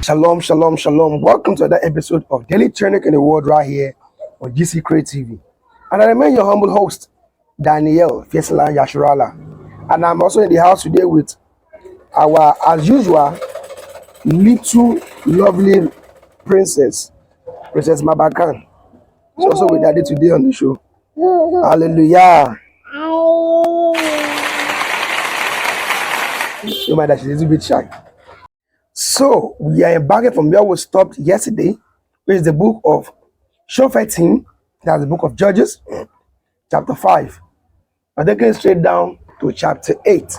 Shalom, shalom, shalom. Welcome to another episode of Daily Tonic in the World right here on GC Create TV. And I remain your humble host, Daniel Fiesla Yashurala. And I'm also in the house today with our, as usual, little lovely princess Mabakan. She's also with Daddy today on the show. Hallelujah. You might that she's a little bit shy. So we are embarking from where we stopped yesterday, which is the book of Shofetiym. That's the book of Judges, chapter 5. I'm taking straight down to chapter 8.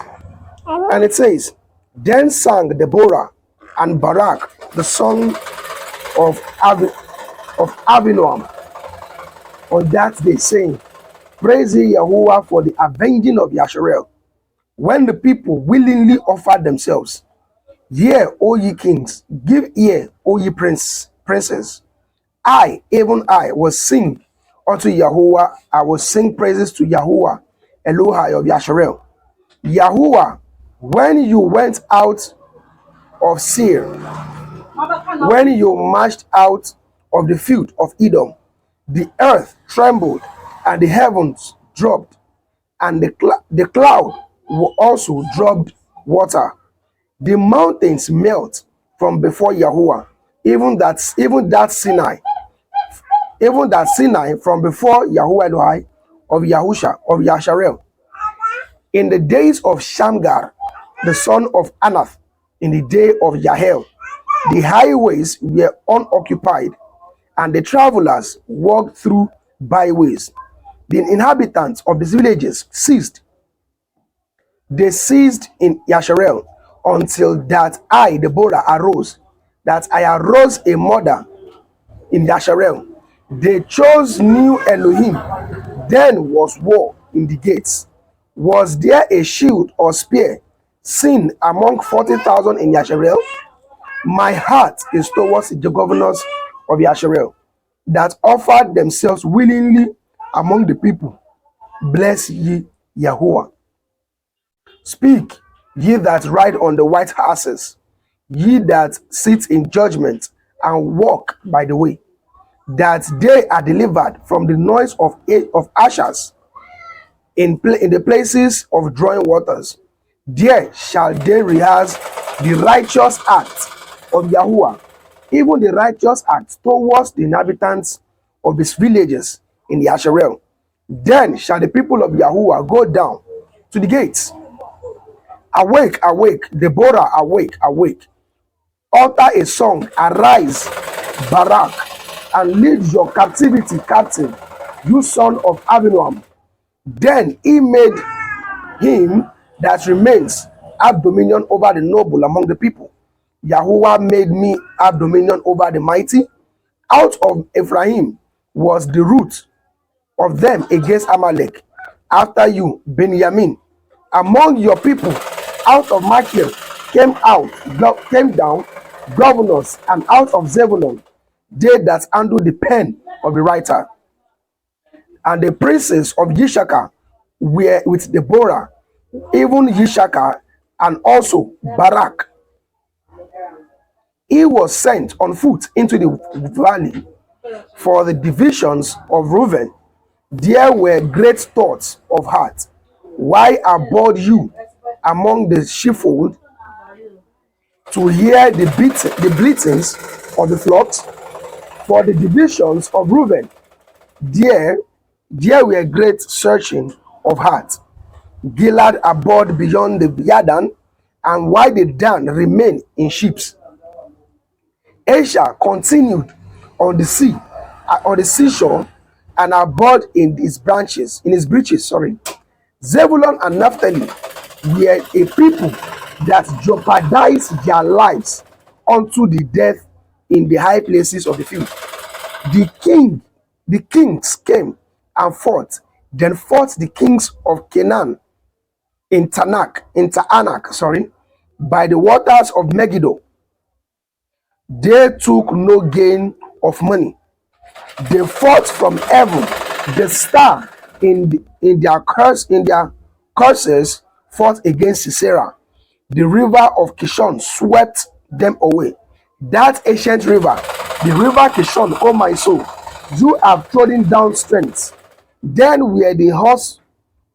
And it says, Then sang Deborah and Barak, the son of Abinoam, on that day, saying, Praise ye Yahuwah for the avenging of Yasharel, when the people willingly offered themselves. Hear, O ye kings, give ear, O ye princes. I, even I, will sing unto Yahuwah. I will sing praises to Yahuwah, Elohai of Yasharel. Yahuwah, when you went out of Seir, when you marched out of the field of Edom, the earth trembled, and the heavens dropped, and the cloud also dropped water. The mountains melt from before Yahuwah, even that Sinai from before Yahuwah Elohai of Yasharel. In the days of Shamgar, the son of Anath, in the day of Yahel, the highways were unoccupied, and the travelers walked through byways. The inhabitants of these villages ceased. They ceased in Yasharel, until that I, Deborah, arose, that I arose a mother in Yasharel. They chose new Elohim. Then was war in the gates. Was there a shield or spear seen among 40,000 in Yasharel? My heart is towards the governors of Yasharel, that offered themselves willingly among the people. Bless ye Yahuwah. Speak, ye that ride on the white horses, ye that sit in judgment and walk by the way, that they are delivered from the noise of ashes in the places of drawing waters. There shall they rehearse the righteous acts of Yahuwah, even the righteous acts towards the inhabitants of his villages in Yasharel. Then shall the people of Yahuwah go down to the gates. Awake, awake, Deborah, awake, awake. Utter a song, arise, Barak, and lead your captivity captive, you son of Abinoam. Then he made him that remains have dominion over the noble among the people. Yahuwah made me have dominion over the mighty. Out of Ephraim was the root of them against Amalek. After you, Benjamin, among your people, out of Machir came down governors, and out of Zebulun, they that handle the pen of the writer. And the princes of Yishakar were with Deborah, even Yishakar, and also Barak. He was sent on foot into the valley for the divisions of Reuben. There were great thoughts of heart. Why abode you among the sheepfold to hear the bleatings of the flocks? For the divisions of Reuben, there were great searching of heart. Gilad abode beyond the Yarden, and why did Dan remain in ships? Asher continued on the seashore, and abode in his breeches. Zebulun and Naphtali were a people that jeopardized their lives unto the death in the high places of the field. The king The kings came and fought, then fought the kings of Canaan in Taanach, by the waters of Megiddo. They took no gain of money. They fought from heaven. The star in their curses fought against Sisera. The river of Kishon swept them away. That ancient river, the river Kishon, oh my soul, you have trodden down strength. Then were the horse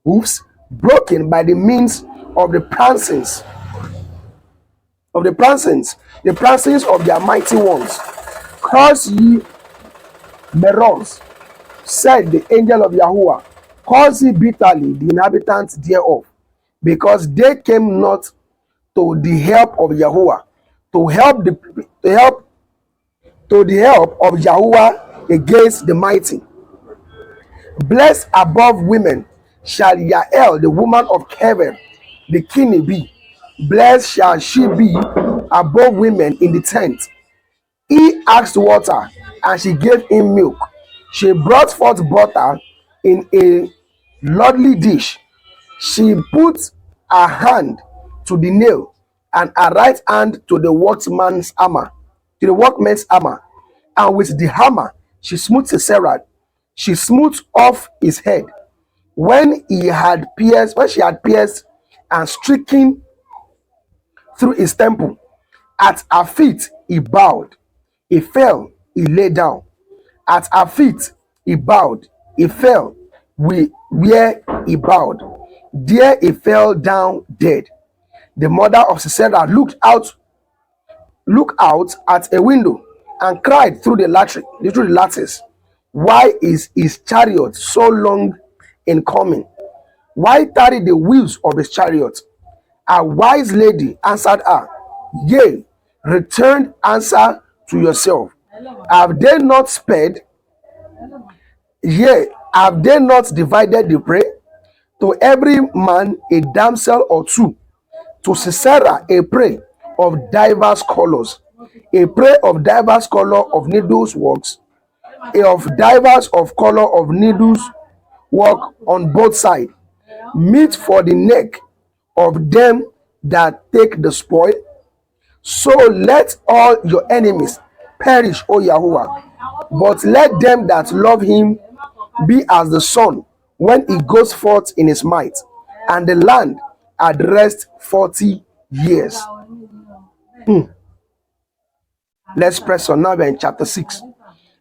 hoofs broken by the means of the prancings of their mighty ones. Curse ye Meroz, said the angel of Yahuwah, curse ye bitterly the inhabitants thereof, because they came not to the help of Yahuwah, to the help of Yahuwah against the mighty. Blessed above women shall Yael, the woman of Kever, the king be. Blessed shall she be above women in the tent. He asked water, and she gave him milk. She brought forth butter in a lordly dish. She put her hand to the nail, and her right hand to the workman's armor, and with the hammer she smote Sisera. She smote off his head. When she had pierced and stricken through his temple, at her feet he bowed. He fell, he lay down. At her feet he bowed. He fell, where he bowed. There he fell down dead. The mother of Sisera looked out at a window and cried through the lattice. Why is his chariot so long in coming? Why tarry the wheels of his chariot? A wise lady answered her, Yea, return answer to yourself. Have they not spared? Yea, have they not divided the prey? To every man a damsel or two, to Sisera a prey of diverse colors, a prey of diverse color of needles works, of diverse of color of needles work on both sides, meat for the neck of them that take the spoil. So let all your enemies perish, O Yahuwah, but let them that love him be as the sun when he goes forth in his might. And the land had rest 40 years. Let's press on now in chapter 6.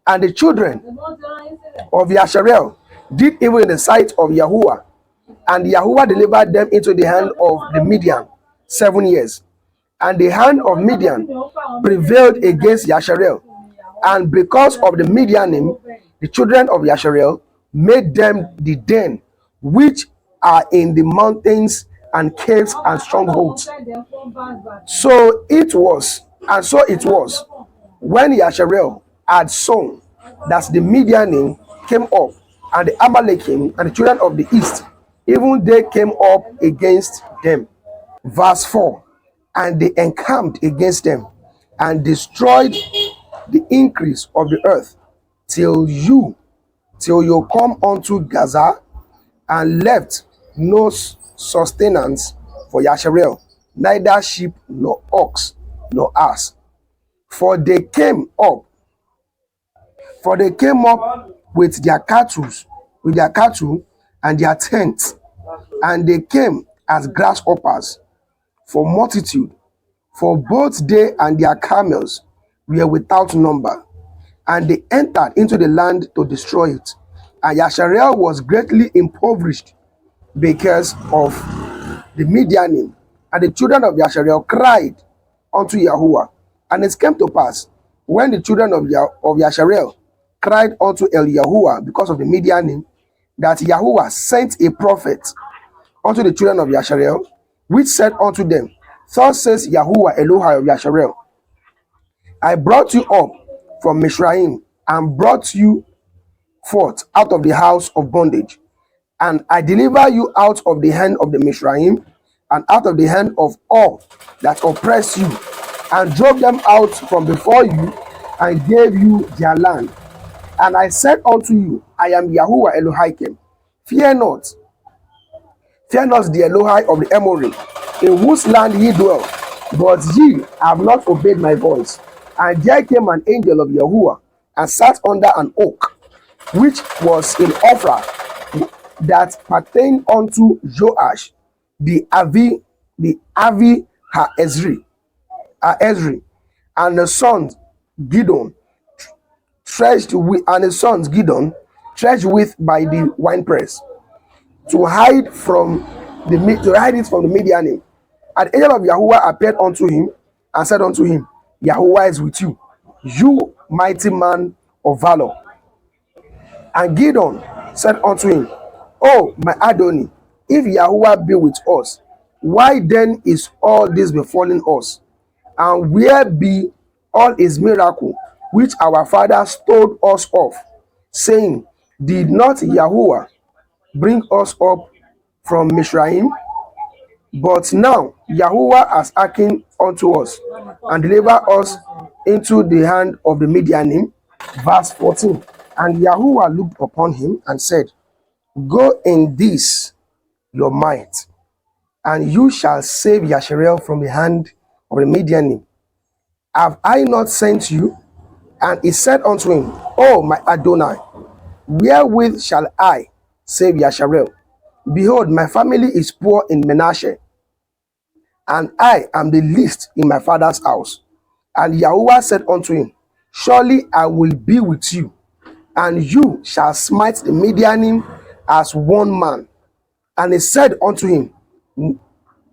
And the children of Yasharel did evil in the sight of Yahuwah, and Yahuwah delivered them into the hand of the Midian 7 years. And the hand of Midian prevailed against Yasharel. And because of the Midianim, the children of Yasharel made them the den which are in the mountains and caves and strongholds. So it was when Yasharel had sown that the Midianim came up, and the Amalekim and the children of the east, even they came up against them. Verse 4. And they encamped against them and destroyed the increase of the earth till you come unto Gaza, and left no sustenance for Yasharel, neither sheep nor ox nor ass. For they came up with their cattle and their tents, and they came as grasshoppers for multitude, for both they and their camels were without number, and they entered into the land to destroy it. And Yasharel was greatly impoverished because of the Midianim. And the children of Yasharel cried unto Yahuwah. And it came to pass, when the children of Yasharel cried unto Yahuwah because of the Midianim, that Yahuwah sent a prophet unto the children of Yasharel, which said unto them, Thus says Yahuwah Elohai of Yasharel, I brought you up from Mishraim, and brought you forth out of the house of bondage. And I deliver you out of the hand of the Mishraim, and out of the hand of all that oppress you, and drove them out from before you, and gave you their land. And I said unto you, I am Yahuwah Elohim. Fear not the Elohai of the Amorim, in whose land ye dwell. But ye have not obeyed my voice. And there came an angel of Yahuwah, and sat under an oak, which was in Ophrah, that pertained unto Joash, the Avi Ezri, and the sons Gideon treasured with by the winepress, to hide it from the Midianim. And the angel of Yahuwah appeared unto him, and said unto him, Yahuwah is with you, you mighty man of valor. And Gideon said unto him, Oh my Adoni, if Yahuwah be with us, why then is all this befalling us? And where be all his miracle which our fathers told us of, saying, Did not Yahuwah bring us up from Mizraim? But now Yahuwah has hearkened unto us, and delivered us into the hand of the Midianim. Verse 14. And Yahuwah looked upon him and said, Go in this your might, and you shall save Yasharel from the hand of the Midianim. Have I not sent you? And he said unto him, Oh my Adonai, wherewith shall I save Yasharel? Behold, my family is poor in Manasseh, and I am the least in my father's house. And Yahuwah said unto him, Surely I will be with you, and you shall smite the Midianim as one man. And he said unto him,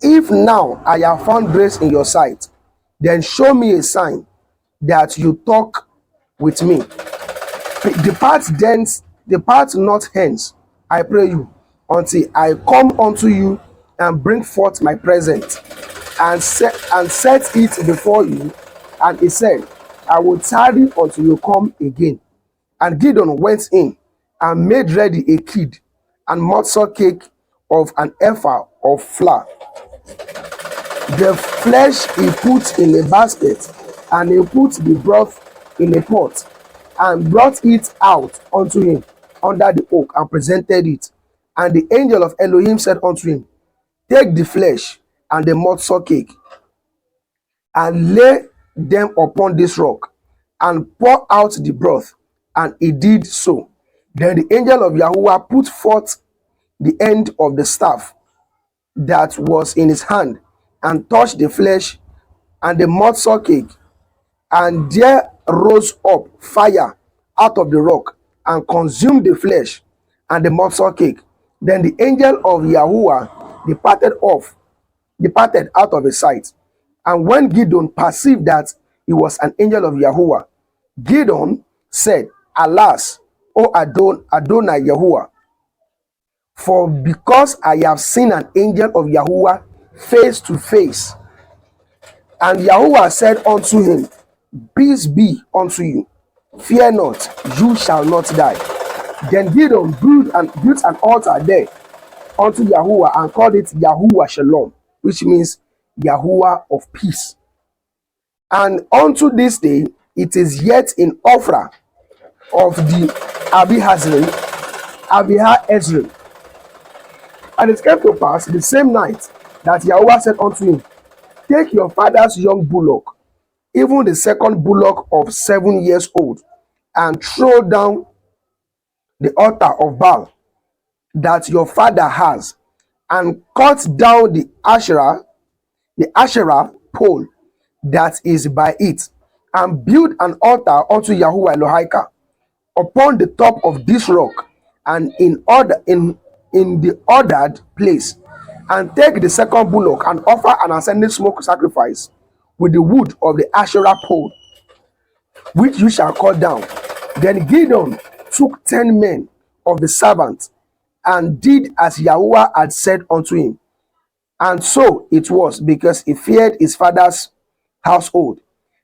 If now I have found grace in your sight, then show me a sign that you talk with me. Depart not hence, I pray you, until I come unto you and bring forth my present, and set it before you. And he said, I will tarry until you come again. And Gideon went in and made ready a kid and matzo cake of an ephah of flour. The flesh he put in a basket, and he put the broth in a pot, and brought it out unto him under the oak, and presented it. And the angel of Elohim said unto him, Take the flesh and the matzo cake, and lay them upon this rock, and pour out the broth. And he did so. Then the angel of Yahuwah put forth the end of the staff that was in his hand, and touched the flesh and the matzo cake, and there rose up fire out of the rock, and consumed the flesh and the matzo cake. Then the angel of Yahuwah departed out of his sight. And when Gideon perceived that he was an angel of Yahuwah, Gideon said, Alas, O Adonai Yahuwah, for because I have seen an angel of Yahuwah face to face. And Yahuwah said unto him, Peace be unto you. Fear not, you shall not die. Then Gideon built an altar there unto Yahuwah, and called it Yahuwah Shalom, which means Yahuwah of peace. And unto this day it is yet in Ophrah of the Abihah Ezri. And it came to pass the same night that Yahuwah said unto him, Take your father's young bullock, even the second bullock of 7 years old, and throw down the altar of Baal that your father has, and cut down the Asherah pole that is by it, and build an altar unto Yahuwah Elohim upon the top of this rock, and in the ordered place. And take the second bullock, and offer an ascending smoke sacrifice with the wood of the Asherah pole, which you shall cut down. Then Gideon took 10 men of the servants, and did as Yahuwah had said unto him. And so it was, because he feared his father's household,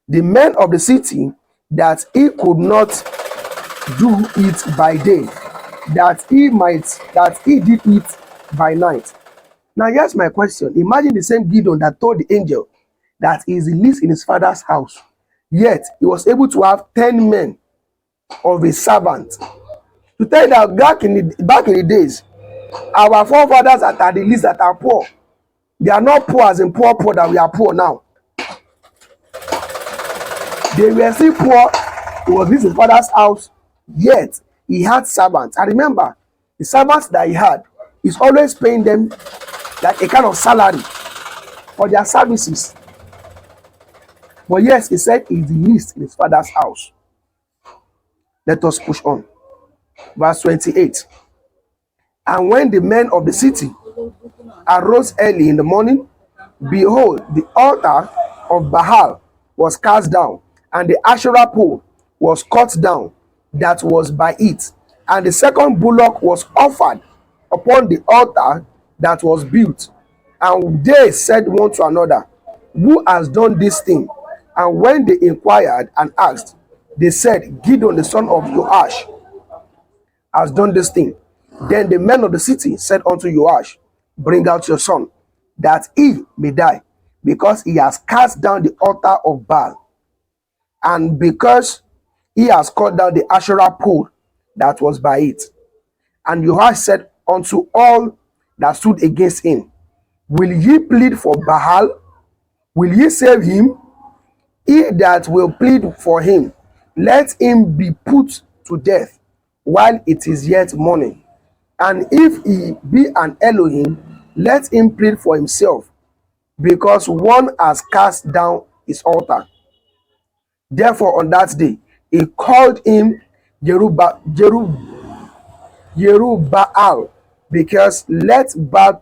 the men of the city, that he could not do it by day, that he did it by night. Now here's my question. Imagine the same Gideon that told the angel that he is the least in his father's house, yet he was able to have 10 men of a servant. To tell you that back in the days, our forefathers that are the least that are poor, they are not poor as in poor that we are poor now. They were still poor. He was this his father's house, yet he had servants. And remember, the servants that he had is always paying them like a kind of salary for their services. But yes, he said he's the least in his father's house. Let us push on. Verse 28. And when the men of the city arose early in the morning, behold, the altar of Baal was cast down, and the Asherah pole was cut down that was by it. And the second bullock was offered upon the altar that was built. And they said one to another, who has done this thing? And when they inquired and asked, they said, Gideon the son of Joash has done this thing. Then the men of the city said unto Joash, bring out your son, that he may die, because he has cast down the altar of Baal, and because he has cut down the Asherah pole that was by it. And Joash said unto all that stood against him, will ye plead for Baal? Will ye save him? He that will plead for him, let him be put to death while it is yet morning. And if he be an Elohim, let him plead for himself, because one has cast down his altar. Therefore on that day he called him Jerubbaal, because let Baal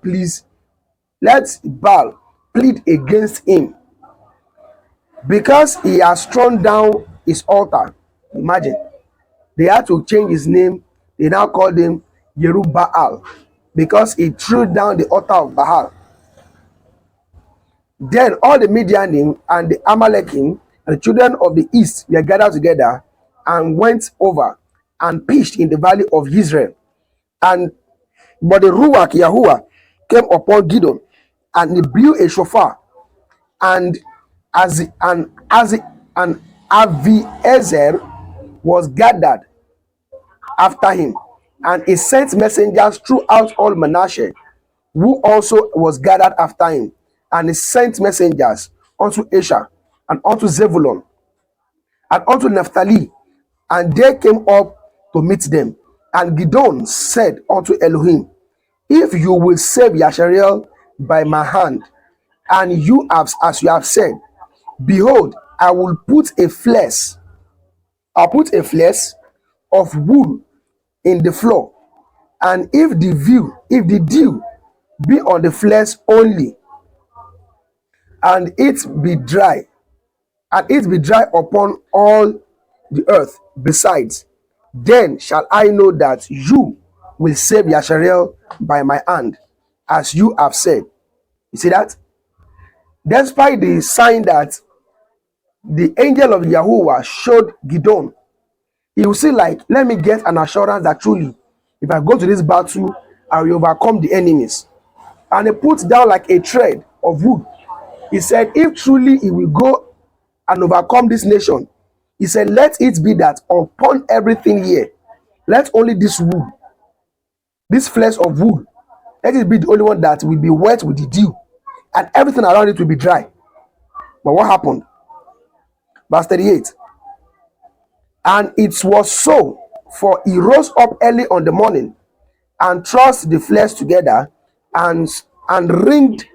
plead against him, because he has thrown down his altar. Imagine, they had to change his name. They now called him Jerubbaal, because he threw down the altar of Baal. Then all the Midianim and the Amalekim and the children of the east were gathered together and went over and pitched in the valley of Israel. But the Ruach Yahuwah came upon Gideon, and he blew a shofar, and Aviezer was gathered after him, and he sent messengers throughout all Manasseh, who also was gathered after him, and he sent messengers unto Asher, and unto Zebulun, and unto Naphtali, and they came up to meet them. And Gideon said unto Elohim, if you will save Yasharel by my hand, and you have, as you have said, behold, I'll put a fleece of wool in the floor, and if the dew be on the fleece only, and it be dry upon all the earth besides, then shall I know that you will save Yasharel by my hand, as you have said. You see that? Despite the sign that the angel of Yahuwah showed Gideon, he will say, like, let me get an assurance that truly, if I go to this battle, I will overcome the enemies. And he put down like a thread of wood. He said, if truly he will go and overcome this nation, he said, let it be that upon everything here, let only this wood, this fleece of wool, let it be the only one that will be wet with the dew, and everything around it will be dry. But what happened? Verse 38. And it was so, for he rose up early on the morning, and thrust the fleece together, and wringed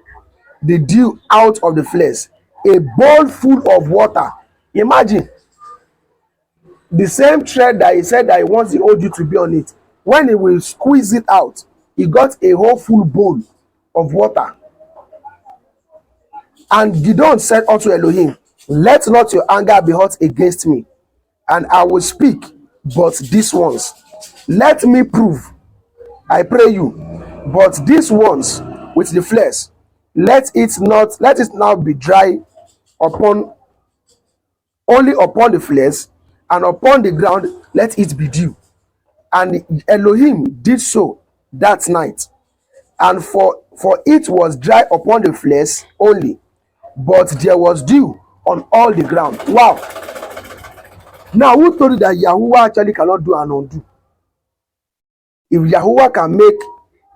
the dew out of the fleece, a bowl full of water. Imagine, the same thread that he said that he wants the old dew to be on it. When he will squeeze it out, he got a whole full bowl of water. And Gideon said unto Elohim, let not your anger be hot against me, and I will speak but these ones. Let me prove, I pray you, but these ones with the flesh, let it now be dry only upon the flesh, and upon the ground let it be dew. And Elohim did so that night, and for it was dry upon the flesh only, but there was dew on all the ground. Wow! Now, who told you that Yahuwah actually cannot do and undo? If Yahuwah can make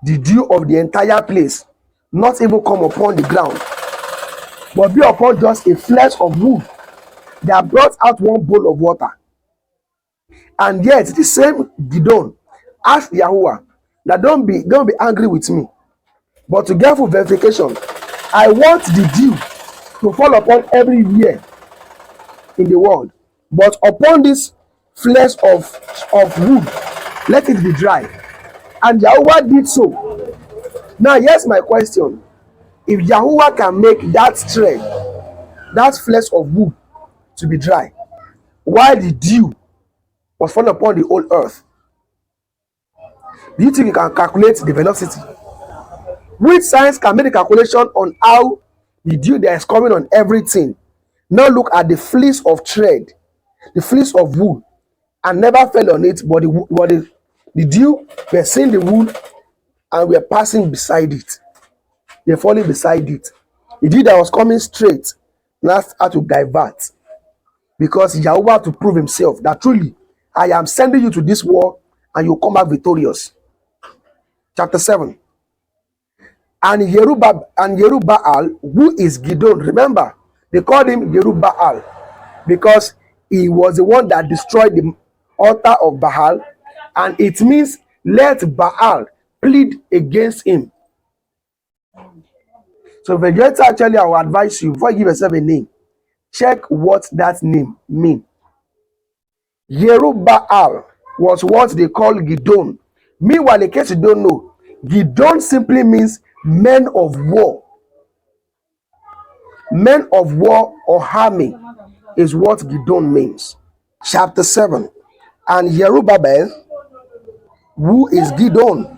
the dew of the entire place not even come upon the ground, but be upon just a flesh of wood that brought out one bowl of water, and yet the same Gidon asked Yahuwah that don't be angry with me, but to get full verification, I want the dew to fall upon every year in the world, but upon this flesh of wood, let it be dry. And Yahuwah did so. Now, here's my question. If Yahuwah can make that thread, that flesh of wood, to be dry, while the dew was falling upon the whole earth, do you think you can calculate the velocity? Which science can make the calculation on how the dew that is coming on everything? Now look at the fleece of thread, the fleece of wool, and never fell on it, but the dew were seeing the wool and were passing beside it. They're falling beside it. The dew that was coming straight now had to divert, because Yahweh to prove himself that truly I am sending you to this war and you'll come back victorious. Chapter 7. And Yerubbaal, who is Gidon, remember, they called him Yerubbaal because he was the one that destroyed the altar of Baal, and it means let Baal plead against him. So if you actually, I will advise you, before you give yourself a name, check what that name means. Yerubbaal was what they call Gidon. Meanwhile, in case you don't know, Gidon simply means men of war. Men of war or army is what Gidon means. Chapter 7. And Yerubbaal, who is Gidon,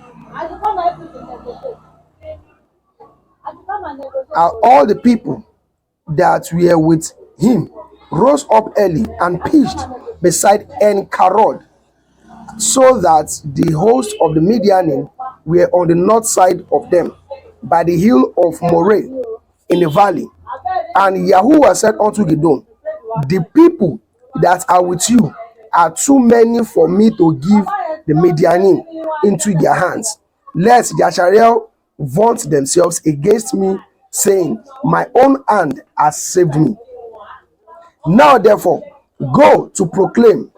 are all the people that were with him rose up early and pitched beside En Karod, so that the host of the Midianim were on the north side of them, by the hill of Moreh in the valley. And Yahuwah said unto Gidon, the people that are with you are too many for me to give the Midianim into their hands, lest Yasharel vaunt themselves against me, saying, my own hand has saved me. Now therefore go to proclaim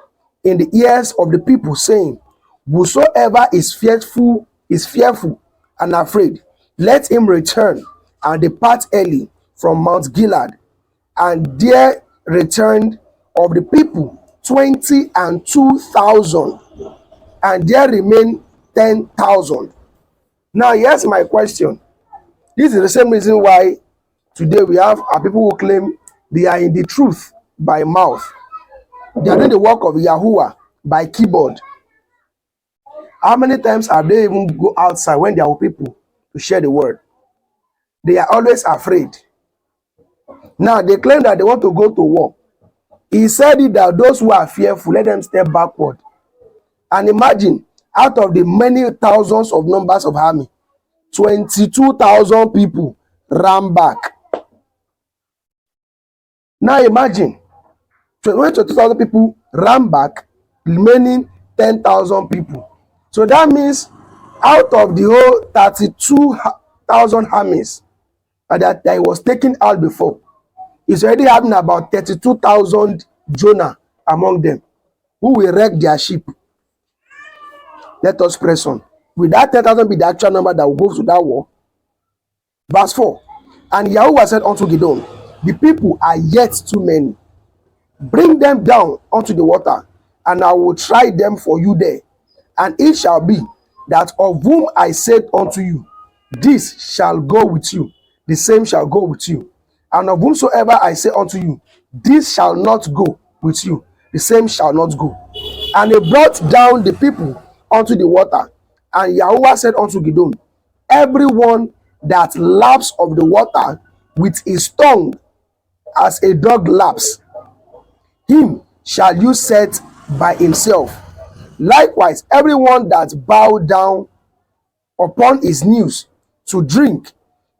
in the ears of the people, saying, whosoever is fearful and afraid, let him return and depart early from Mount Gilead. And there returned of the people 22,000, and there remained 10,000. Now here's my question. This is the same reason why today we have people who claim they are in the truth by mouth. They are doing the work of Yahuwah by keyboard. How many times have they even go outside when there are people to share the word? They are always afraid. Now they claim that they want to go to war. He said it that those who are fearful, let them step backward. And imagine, out of the many thousands of numbers of army, 22,000 people ran back. Now imagine, 22,000 people ran back, remaining 10,000 people. So that means out of the whole 32,000 armies that was taken out before, it's already having about 32,000 Jonah among them, who will wreck their ship. Let us press on. Will that 10,000 be the actual number that will go to that war? Verse 4. And Yahuwah said unto Gidon, the people are yet too many. Bring them down unto the water, and I will try them for you there. And it shall be that of whom I said unto you, this shall go with you, the same shall go with you. And of whomsoever I say unto you, this shall not go with you, the same shall not go. And he brought down the people unto the water. And Yahuwah said unto Gidon, everyone that laps of the water with his tongue as a dog laps, him shall you set by himself. Likewise, everyone that bow down upon his knees to drink,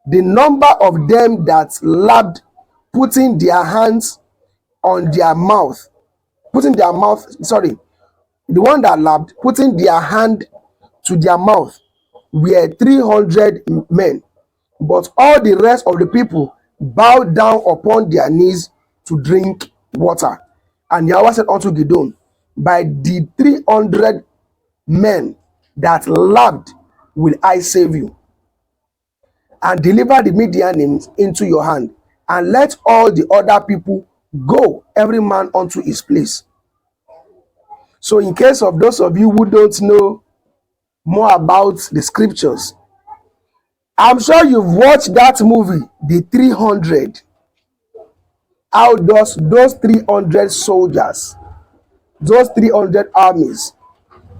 the number of them that lapped, putting their hands on their mouth, putting their mouth, sorry, the one that lapped, putting their hand to their mouth, were 300 men. But all the rest of the people bowed down upon their knees to drink water. And Yahweh said unto Gideon, by the 300 men that lapped will I save you, and deliver the Midianites into your hand, and let all the other people go, every man unto his place. So in case of those of you who don't know more about the scriptures, I'm sure you've watched that movie, The 300. How does those 300 soldiers, those 300 armies,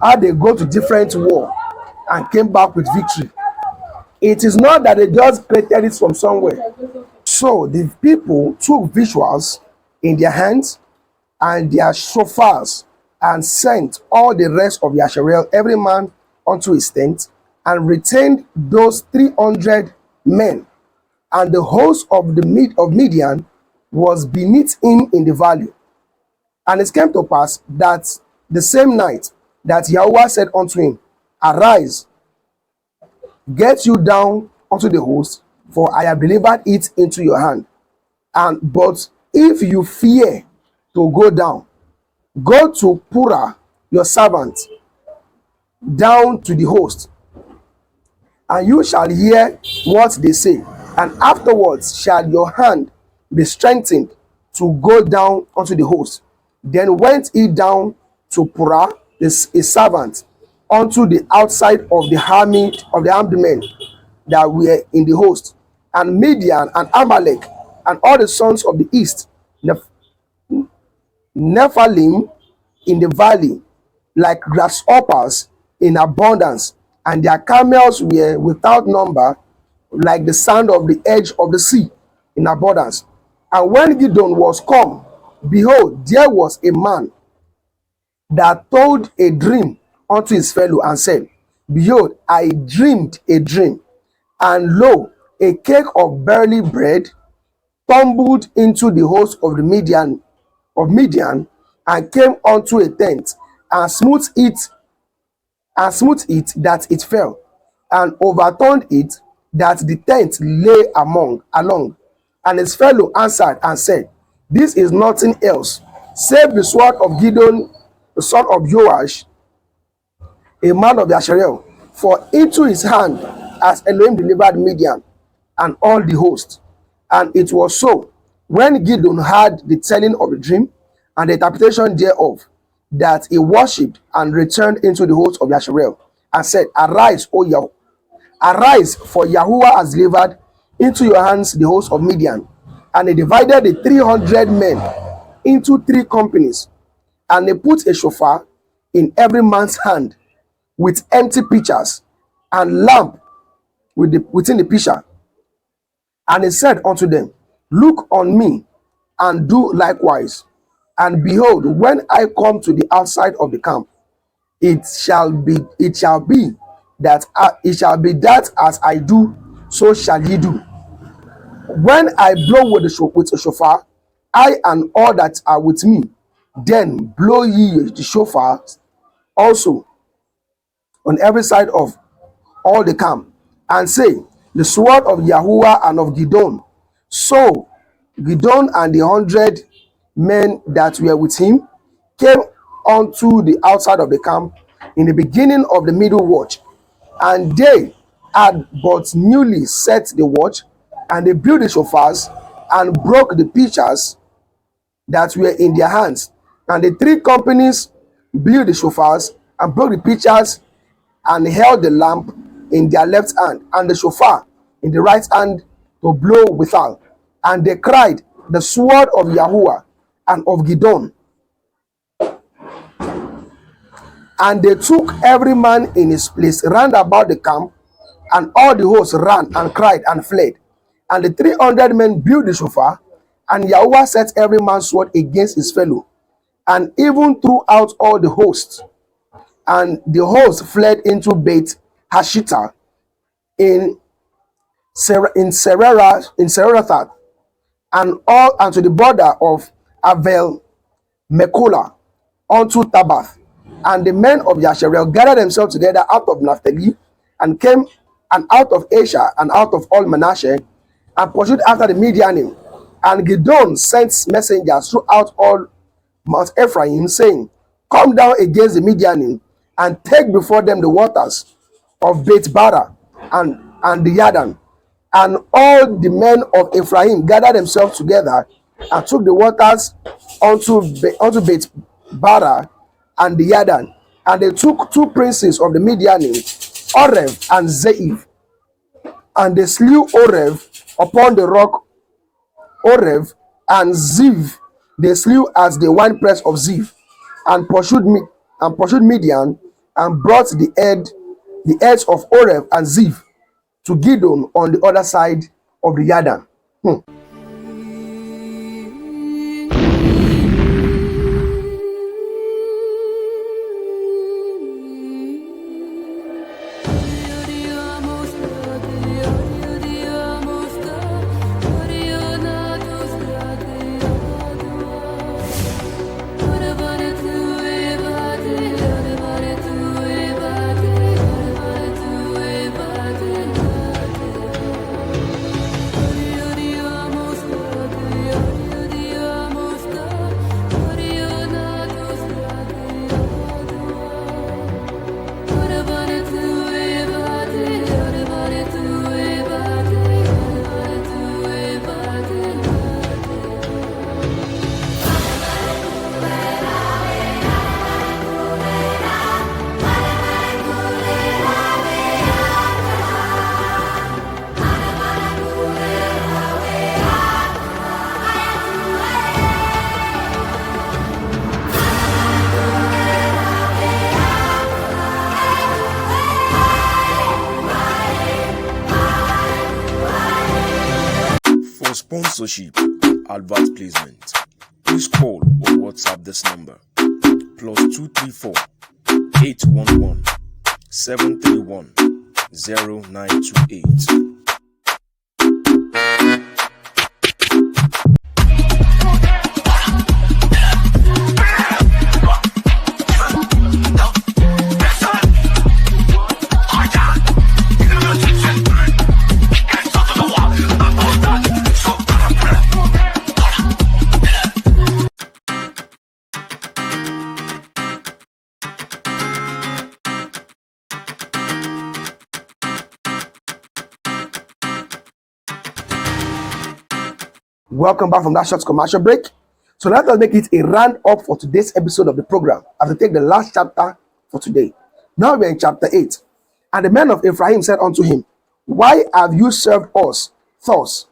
how they go to different war and came back with victory. It is not that they just created it from somewhere. So the people took visuals in their hands and their shofars, and sent all the rest of Yasharel, every man unto his tent, and retained those 300 men. And the host of Midian was beneath him in the valley. And it came to pass that the same night that Yahweh said unto him, arise, get you down unto the host, for I have delivered it into your hand. And but if you fear to go down, go to Purah your servant down to the host, and you shall hear what they say, and afterwards shall your hand be strengthened to go down unto the host. Then went he down to Purah his servant unto the outside of the armed men that were in the host, and Midian and Amalek and all the sons of the east, Nephilim in the valley, like grasshoppers in abundance, and their camels were without number, like the sand of the edge of the sea in abundance. And when Gideon was come, behold, there was a man that told a dream unto his fellow, and said, behold, I dreamed a dream, and lo, a cake of barley bread tumbled into the host of the Midian, and came unto a tent, and smote it that it fell, and overturned it that the tent lay along. And his fellow answered and said, this is nothing else save the sword of Gideon the son of Joash, a man of Yasharel, for into his hand has Elohim delivered Midian and all the host. And it was so, when Gideon heard the telling of the dream and the interpretation thereof, that he worshipped and returned into the host of Yasharel, and said, arise, O Yahweh, arise, for Yahuwah has delivered into your hands the host of Midian. And he divided the 300 men into 3 companies, and they put a shofar in every man's hand, with empty pitchers, and lamp within the pitcher. And he said unto them, look on me, and do likewise. And behold, when I come to the outside of the camp, it shall be that as I do, so shall ye do. When I blow with a shofar, I and all that are with me, then blow ye the shofar also on every side of all the camp, and say, the sword of Yahuwah and of Gideon. So Gideon and the 100 men that were with him came unto the outside of the camp in the beginning of the middle watch, and they had but newly set the watch, and they blew the shofars and broke the pitchers that were in their hands. And the 3 companies blew the shofars and broke the pitchers, and held the lamp in their left hand, and the shofar in the right hand, to blow withal. And they cried, the sword of Yahuwah and of Gideon. And they took every man in his place round about the camp, and all the host ran and cried and fled. And the 300 men blew the shofar, and Yahuwah set every man's sword against his fellow, and even throughout all the hosts. And the host fled into Beit Hashita in Sererathat, and all and to the border of Avel Mekola. unto Tabbath. And the men of Yasharel gathered themselves together out of Naphtali, and came and out of Asher, and out of all Manasseh, and pursued after the Midianim. And Gideon sent messengers throughout all Mount Ephraim, saying, Come down against the Midianim, and take before them the waters of Beth Bara and the Yarden. And all the men of Ephraim gathered themselves together, and took the waters unto Beth Bara and the Yarden. And they took two princes of the Midianim, Oreb and Zeev, and they slew Oreb upon the rock Oreb, and Ziv they slew as the winepress of Ziv, and pursued Midian, and brought the heads of Oreb and Ziv to Gideon on the other side of the Yarden. For sponsorship, advert placement, please call or WhatsApp this number: +234 811 731 0928. Welcome back from that short commercial break. So let us make it a round up for today's episode of the program, as we take the last chapter for today. Now we are in chapter 8. And the men of Ephraim said unto him, Why have you served us thus,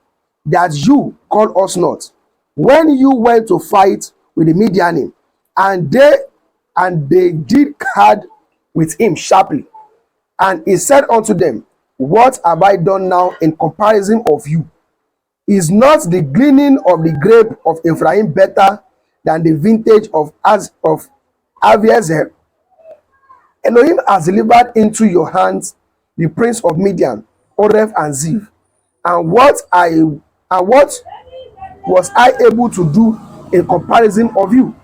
that you called us not, when you went to fight with the Midianim? And they did card with him sharply. And he said unto them, What have I done now in comparison of you? Is not the gleaning of the grape of Ephraim better than the vintage of Abiezer? Elohim has delivered into your hands the prince of Midian, Oreb and Ziv. And what was I able to do in comparison of you?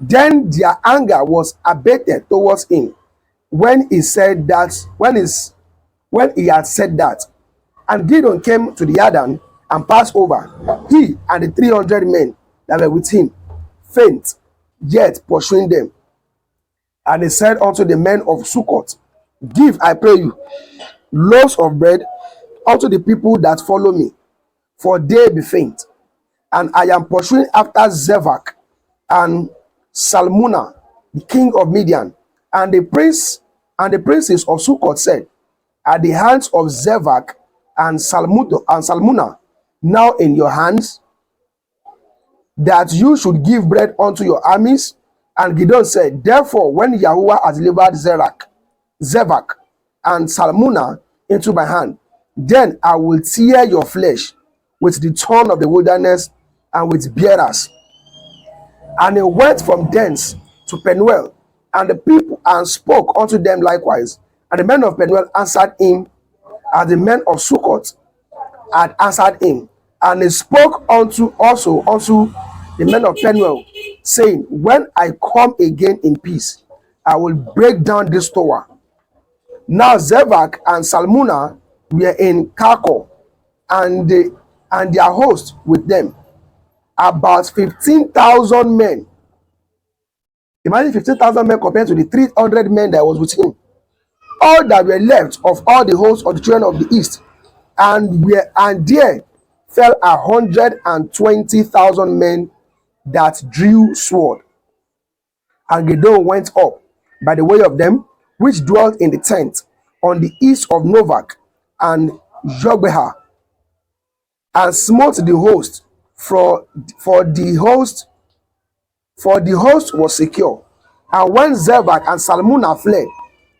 Then their anger was abated towards him when he had said that. And Gideon came to the Yarden and passed over, he and the 300 men that were with him, faint, yet pursuing them. And he said unto the men of Sukkot, Give, I pray you, loaves of bread unto the people that follow me, for they be faint. And I am pursuing after Zevach and Salmunna, the king of Midian. And the princes of Sukkot said, Are the hands of Zevach and Salmunna now in your hands, that you should give bread unto your armies? And Gideon said, Therefore, when Yahuwah has delivered Zevach and Salmunna into my hand, then I will tear your flesh with the thorn of the wilderness and with bearers. And he went from thence to Penuel, and the people and spoke unto them likewise. And the men of Penuel answered him as the men of Sukkot had answered him. And he spoke also unto the men of Penuel, saying, when I come again in peace, I will break down this tower. Now Zebach and Salmunna were in Karkor, and their host with them, about 15,000 men. Imagine 15,000 men compared to the 300 men that was with him. All that were left of all the hosts of the children of the east, and there fell 120,000 men that drew sword. And Gideon went up by the way of them which dwelt in the tent on the east of Novak and Jogbehah, and smote the host, for the host was secure. And when Zebach and Salmunna fled,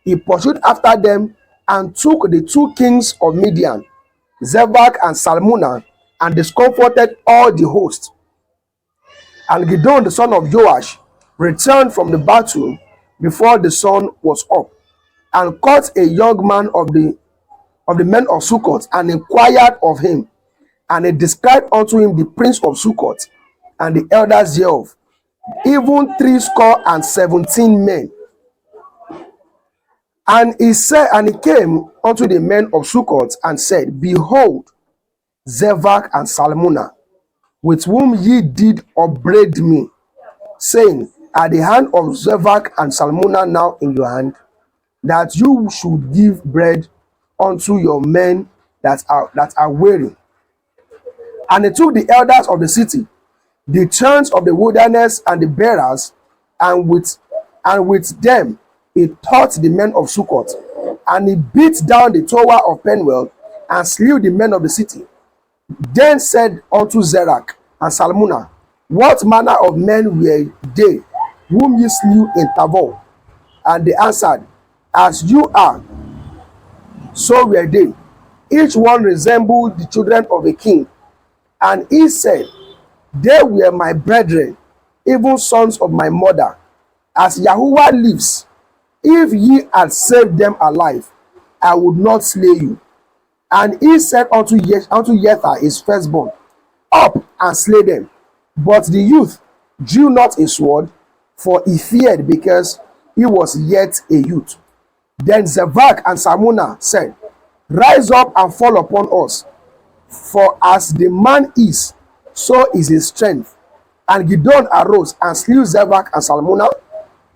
he pursued after them and took the two kings of Midian, Zebach and Salmunna, and discomforted all the host. And Gideon the son of Joash returned from the battle before the sun was up, and caught a young man of the men of Succoth, and inquired of him. And he described unto him the prince of Succoth, and the elders thereof, even 70 men. And he came unto the men of Succoth, and said, Behold, Zebach and Salmunna, with whom ye did upbraid me, saying, Are the hand of Zebach and Salmunna now in your hand, that you should give bread unto your men that are weary? And he took the elders of the city, the churns of the wilderness, and the bearers, and with them he taught the men of Succoth. And he beat down the tower of Penuel, and slew the men of the city. Then said unto Zerach and Salmunna, What manner of men were they whom ye slew in Tabor? And they answered, As you are, so were they. Each one resembled the children of a king. And he said, They were my brethren, even sons of my mother. As Yahuwah lives, if ye had saved them alive, I would not slay you. And he said unto Jether his firstborn, Up and slay them. But the youth drew not a sword, for he feared, because he was yet a youth. Then Zebach and Salmunna said, Rise up and fall upon us, for as the man is, so is his strength. And Gideon arose and slew Zebach and Salmunna,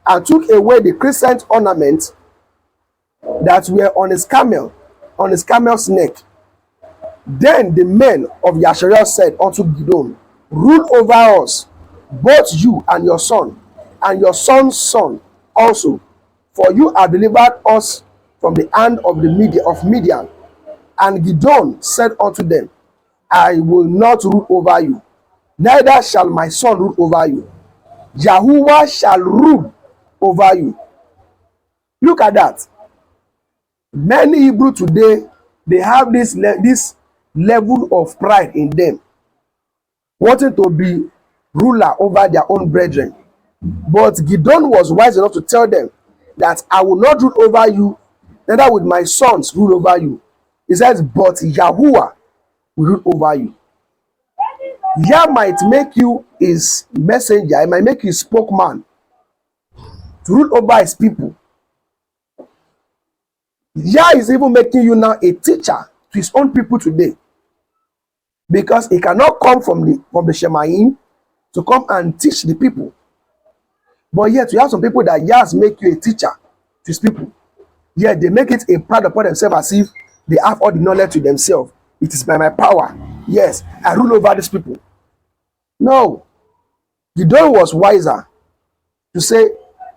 and took away the crescent ornaments that were on his camel's neck. Then the men of Yasharel said unto Gideon, Rule over us, both you and your son, and your son's son also, for you have delivered us from the hand of Midian. And Gideon said unto them, I will not rule over you, neither shall my son rule over you. Yahuwah shall rule over you. Look at that. Many Hebrew today, they have this level of pride in them, wanting to be ruler over their own brethren. But Gideon was wise enough to tell them that I will not rule over you, neither will my sons rule over you. He says, but Yahuwah will rule over you. Yah might make you his messenger, it might make you his spokesman to rule over his people. Yah is even making you now a teacher to his own people today, because he cannot come from the Shemaim to come and teach the people. But yet you have some people that Yah make you a teacher to his people. Yet they make it a pride upon themselves, as if they have all the knowledge to themselves. It is by my power. Yes, I rule over these people. No. Gideon was wiser to say,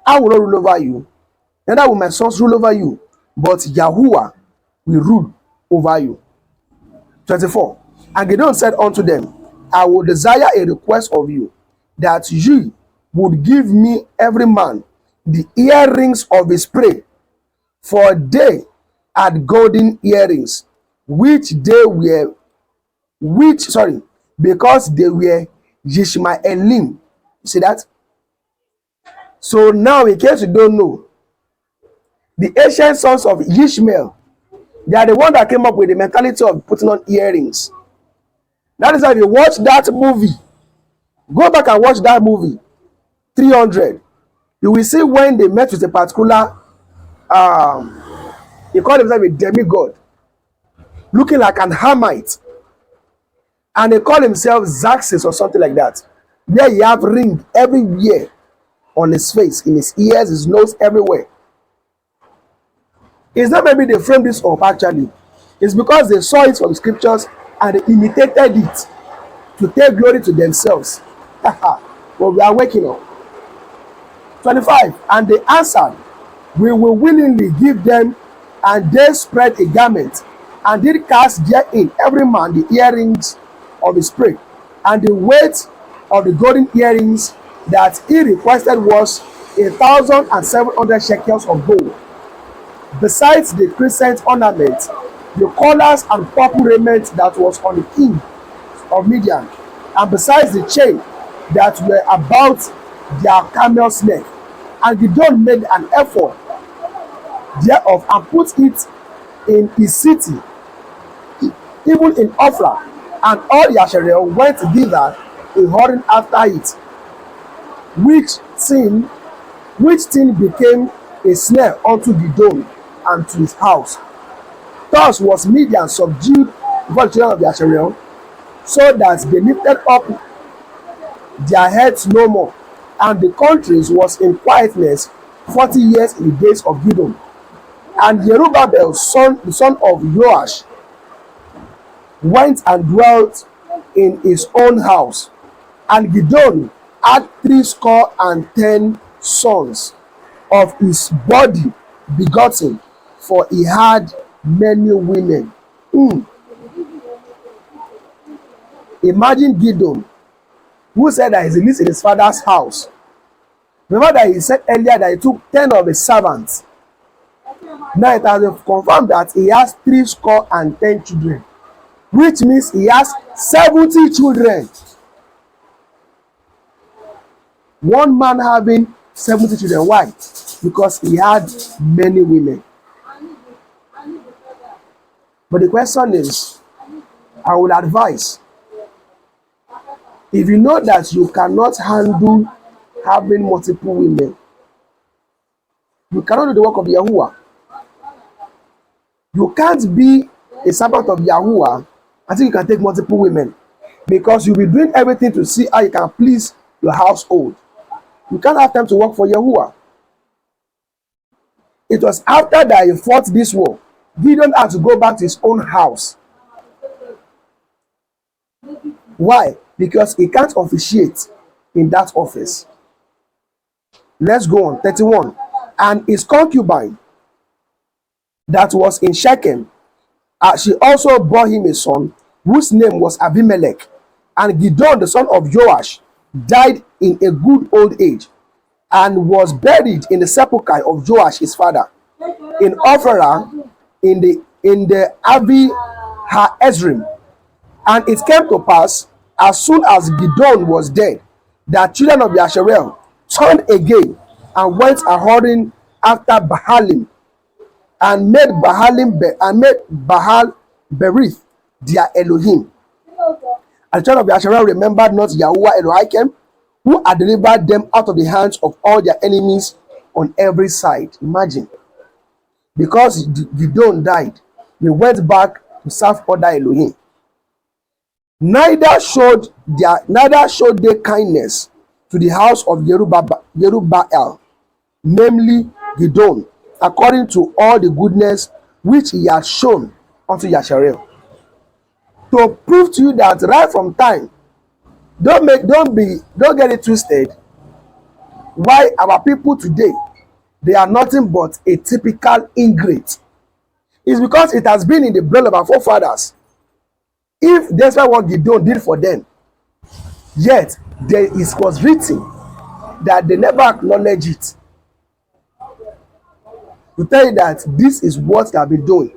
I will not rule over you, neither will my sons rule over you, but Yahuwah will rule over you. 24. And Gideon said unto them, I will desire a request of you, that ye would give me every man the earrings of his prey, for they had golden earrings, because they were Yishmaelim. You see that? So now, in case you don't know, the ancient sons of Ishmael, they are the one that came up with the mentality of putting on earrings. That is why if you watch that movie, go back and watch that movie. 300. You will see when they met with a particular, he called himself a demigod, looking like an Hamite, and he called himself Xerxes or something like that, where he have ring everywhere on his face, in his ears, his nose, everywhere. It's not maybe they framed this up actually. It's because they saw it from the scriptures and they imitated it to take glory to themselves. But we are waking up. 25. And they answered, we will willingly give them. And they spread a garment and did cast therein every man the earrings of his prey. And the weight of the golden earrings that he requested was 1,700 shekels of gold. Besides the crescent ornament, the collars and purple raiment that was on the king of Midian, and besides the chain that were about their camel's neck. And Gideon made an effort thereof and put it in his city, even in Ophrah, and all Yasharel went thither a hurrying after it, which thing became a snare unto Gideon and to his house. Thus was Midian subdued before the children of Yasharel, so that they lifted up their heads no more, and the countries was in quietness 40 years in the days of Gideon. And Jerubbaal, the son of Joash, went and dwelt in his own house. And Gideon had 70 sons of his body begotten, for he had many women. Imagine Gideon, who said that he lives in his father's house. Remember that he said earlier that he took 10 of his servants. Now it has been confirmed that he has 70 children, which means he has 70 children. One man having 70 children. Why? Because he had many women. But the question is, I would advise, if you know that you cannot handle having multiple women, you cannot do the work of Yahuwah. You can't be a servant of Yahuwah until you can take multiple women, because you'll be doing everything to see how you can please your household. You can't have time to work for Yahuwah. It was after that he fought this war, Gideon had to go back to his own house. Why? Because he can't officiate in that office. Let's go on. 31. And his concubine that was in Shechem, she also bore him a son, whose name was Abimelech. And Gideon, the son of Joash, died in a good old age, and was buried in the sepulchre of Joash his father, in Ophrah, in the Avi Ha-Ezrim. And it came to pass, as soon as Gideon was dead, that children of Yasharel turned again and went a-whoring after Baalim, and made Baal Berith their Elohim. And the children of Yasharel remembered not Yahuwah Elohim, who had delivered them out of the hands of all their enemies on every side. Imagine. Because Gideon died, they went back to serve other Elohim. Neither showed they kindness to the house of Jerubbaal, namely Gideon, according to all the goodness which he had shown unto Yasharel. To prove to you that right from time, don't get it twisted. Why our people today, they are nothing but a typical ingrate. It's because it has been in the blood of our forefathers. If that's what Gideon did for them, yet it was written that they never acknowledge it. To tell you that this is what they have been doing.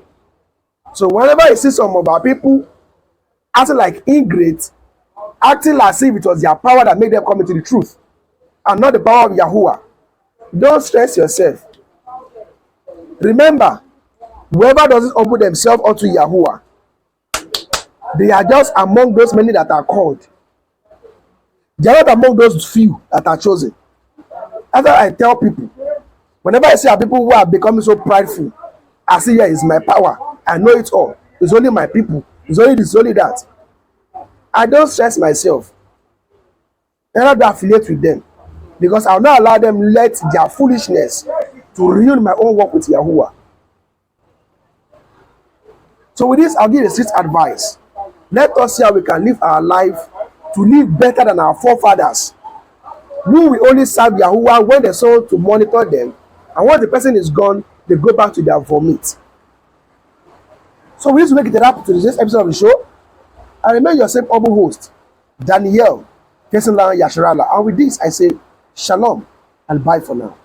So whenever you see some of our people acting like ingrates, acting as if it was their power that made them come into the truth, and not the power of Yahuwah, don't stress yourself. Remember, whoever doesn't humble themselves unto Yahuwah, they are just among those many that are called. They are not among those few that are chosen. That's why I tell people, whenever I see people who are becoming so prideful, I say, yeah, it's my power. I know it all. It's only my people. It's only this, only that. I don't stress myself. I don't affiliate with them because I'll not allow them let their foolishness to ruin my own work with Yahuwah. So with this, I'll give a strict advice. Let us see how we can live our life to live better than our forefathers, who will only serve Yahuwah when they soul to monitor them, and once the person is gone, they go back to their vomit. So we need to make it a wrap to this episode of the show. I remain your same humble host, Daniel Kesenlan Yasharala. And with this, I say shalom and bye for now.